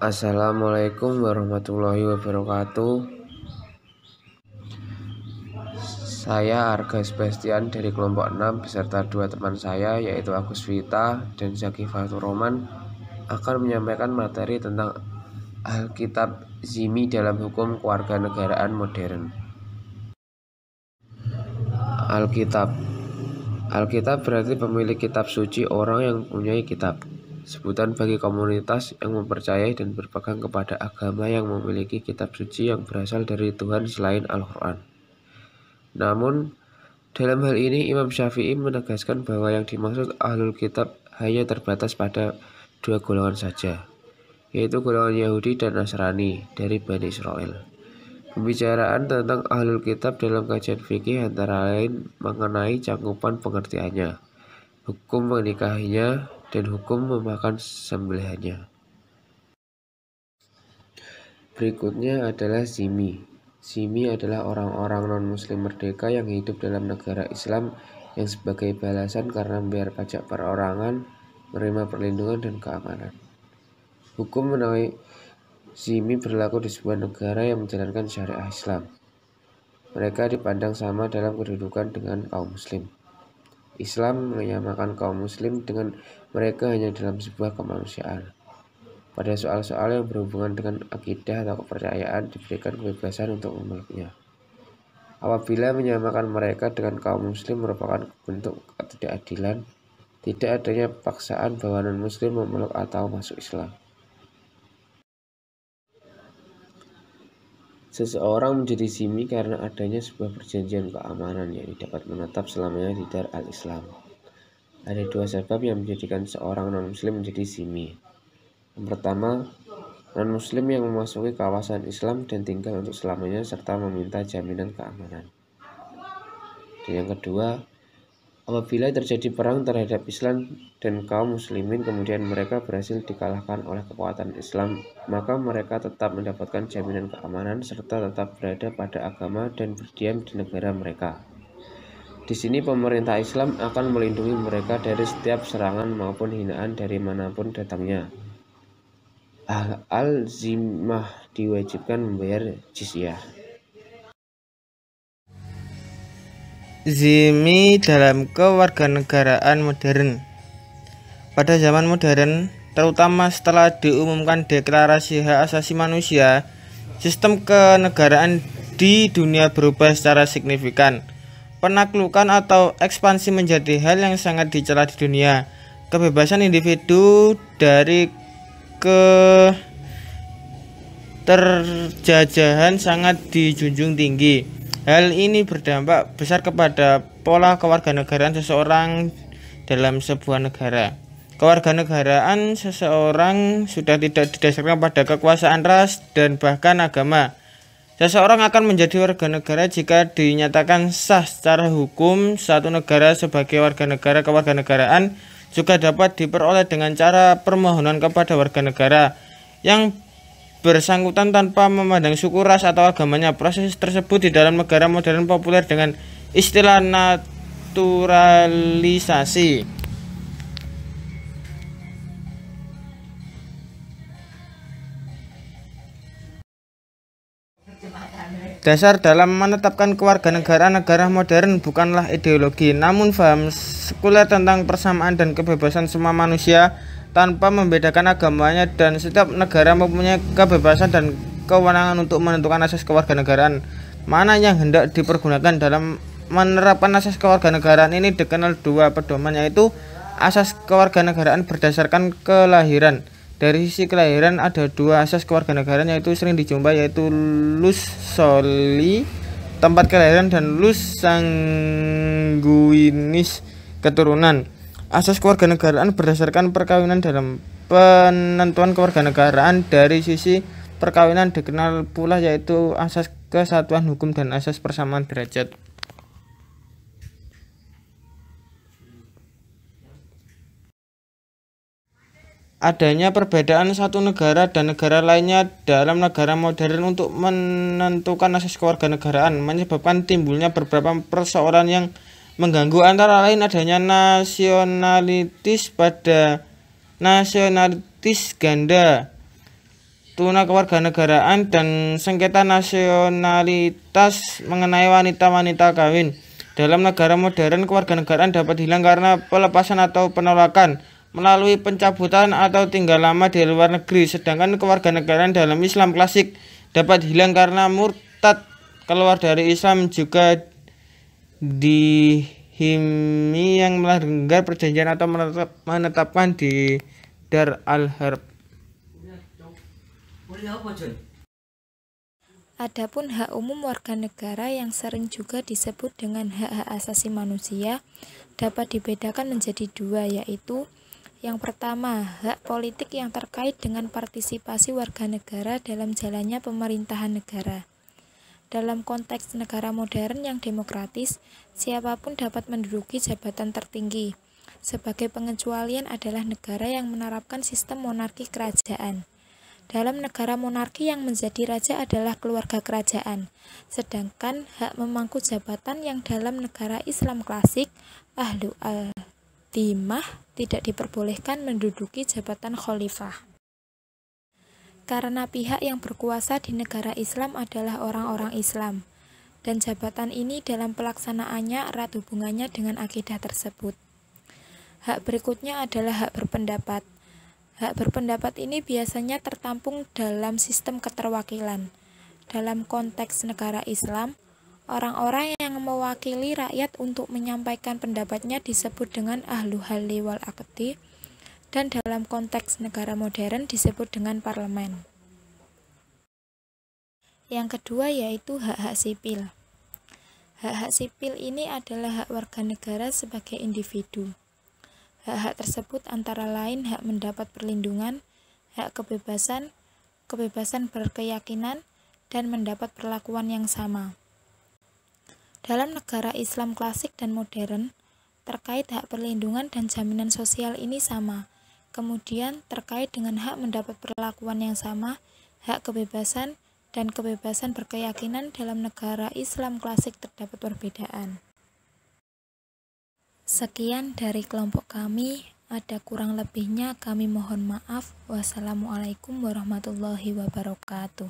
Assalamualaikum warahmatullahi wabarakatuh. Saya Arga Sebastian dari kelompok 6 beserta dua teman saya yaitu Agus Vita dan Zaki Fatur Roman akan menyampaikan materi tentang Alkitab Zimmi dalam hukum kewarganegaraan modern. Alkitab berarti pemilik kitab suci, orang yang mempunyai kitab. Sebutan bagi komunitas yang mempercayai dan berpegang kepada agama yang memiliki kitab suci yang berasal dari Tuhan selain Al-Quran. Namun, dalam hal ini Imam Syafi'i menegaskan bahwa yang dimaksud Ahlul Kitab hanya terbatas pada dua golongan saja, yaitu golongan Yahudi dan Nasrani dari Bani Israel. Pembicaraan tentang Ahlul Kitab dalam kajian fikih antara lain mengenai cakupan pengertiannya, hukum menikahinya, dan hukum memakan sembelihannya. Berikutnya adalah Zimmi. Zimmi adalah orang-orang non-muslim merdeka yang hidup dalam negara Islam yang sebagai balasan karena membayar pajak perorangan, menerima perlindungan dan keamanan. Hukum mengenai Zimmi berlaku di sebuah negara yang menjalankan syariah Islam. Mereka dipandang sama dalam kedudukan dengan kaum muslim. Islam menyamakan kaum muslim dengan mereka hanya dalam sebuah kemanusiaan. Pada soal-soal yang berhubungan dengan akidah atau kepercayaan diberikan kebebasan untuk memeluknya. Apabila menyamakan mereka dengan kaum muslim merupakan bentuk ketidakadilan, tidak adanya paksaan bahwa non-muslim memeluk atau masuk Islam. Seseorang menjadi zimmi karena adanya sebuah perjanjian keamanan yang dapat menetap selamanya di Dar al-Islam. Ada dua sebab yang menjadikan seorang non-muslim menjadi zimmi. Yang pertama, non-muslim yang memasuki kawasan Islam dan tinggal untuk selamanya serta meminta jaminan keamanan. Dan yang kedua, apabila terjadi perang terhadap Islam dan kaum muslimin kemudian mereka berhasil dikalahkan oleh kekuatan Islam, maka mereka tetap mendapatkan jaminan keamanan serta tetap berada pada agama dan berdiam di negara mereka. Di sini pemerintah Islam akan melindungi mereka dari setiap serangan maupun hinaan dari manapun datangnya. Al-Zimmah diwajibkan membayar jizyah. Zimmi dalam kewarganegaraan modern. Pada zaman modern, terutama setelah diumumkan Deklarasi Hak Asasi Manusia, sistem kenegaraan di dunia berubah secara signifikan. Penaklukan atau ekspansi menjadi hal yang sangat dicela di dunia. Kebebasan individu dari keterjajahan sangat dijunjung tinggi. Hal ini berdampak besar kepada pola kewarganegaraan seseorang dalam sebuah negara. Kewarganegaraan seseorang sudah tidak didasarkan pada kekuasaan ras dan bahkan agama. Seseorang akan menjadi warga negara jika dinyatakan sah secara hukum. Satu negara sebagai warga negara. Kewarganegaraan juga dapat diperoleh dengan cara permohonan kepada warga negara yang bersangkutan tanpa memandang suku, ras, atau agamanya. Proses tersebut di dalam negara modern populer dengan istilah naturalisasi. Dasar dalam menetapkan kewarganegaraan negara modern bukanlah ideologi, namun paham sekuler tentang persamaan dan kebebasan semua manusia tanpa membedakan agamanya, dan setiap negara mempunyai kebebasan dan kewenangan untuk menentukan asas kewarganegaraan mana yang hendak dipergunakan. Dalam menerapkan asas kewarganegaraan ini dikenal dua pedoman, yaitu asas kewarganegaraan berdasarkan kelahiran. Dari sisi kelahiran ada dua asas kewarganegaraan yaitu sering dijumpai, yaitu lus soli tempat kelahiran dan lus sanguinis keturunan. Asas kewarganegaraan berdasarkan perkawinan. Dalam penentuan kewarganegaraan dari sisi perkawinan dikenal pula yaitu asas kesatuan hukum dan asas persamaan derajat. Adanya perbedaan satu negara dan negara lainnya dalam negara modern untuk menentukan asas kewarganegaraan menyebabkan timbulnya beberapa persoalan yang mengganggu, antara lain adanya nasionalitis ganda, tuna kewarganegaraan dan sengketa nasionalitas mengenai wanita-wanita kawin. Dalam negara modern, kewarganegaraan dapat hilang karena pelepasan atau penolakan melalui pencabutan atau tinggal lama di luar negeri, sedangkan kewarganegaraan dalam Islam klasik dapat hilang karena murtad keluar dari Islam, juga dihimi yang melanggar perjanjian atau menetapkan di Dar al-Harb. Adapun hak umum warga negara yang sering juga disebut dengan hak-hak asasi manusia dapat dibedakan menjadi dua, yaitu yang pertama, hak politik yang terkait dengan partisipasi warga negara dalam jalannya pemerintahan negara. Dalam konteks negara modern yang demokratis, siapapun dapat menduduki jabatan tertinggi. Sebagai pengecualian adalah negara yang menerapkan sistem monarki kerajaan. Dalam negara monarki yang menjadi raja adalah keluarga kerajaan, sedangkan hak memangku jabatan yang dalam negara Islam klasik, ahlu al-dhimah, tidak diperbolehkan menduduki jabatan khalifah. Karena pihak yang berkuasa di negara Islam adalah orang-orang Islam, dan jabatan ini dalam pelaksanaannya erat hubungannya dengan akidah tersebut. Hak berikutnya adalah hak berpendapat. Hak berpendapat ini biasanya tertampung dalam sistem keterwakilan. Dalam konteks negara Islam, orang-orang yang mewakili rakyat untuk menyampaikan pendapatnya disebut dengan ahlu halli wal aqdi, dan dalam konteks negara modern disebut dengan parlemen. Yang kedua yaitu hak-hak sipil. Hak-hak sipil ini adalah hak warga negara sebagai individu. Hak-hak tersebut antara lain hak mendapat perlindungan, hak kebebasan, kebebasan berkeyakinan, dan mendapat perlakuan yang sama. Dalam negara Islam klasik dan modern, terkait hak perlindungan dan jaminan sosial ini sama. Kemudian terkait dengan hak mendapat perlakuan yang sama, hak kebebasan, dan kebebasan berkeyakinan dalam negara Islam klasik terdapat perbedaan. Sekian dari kelompok kami, ada kurang lebihnya kami mohon maaf. Wassalamualaikum warahmatullahi wabarakatuh.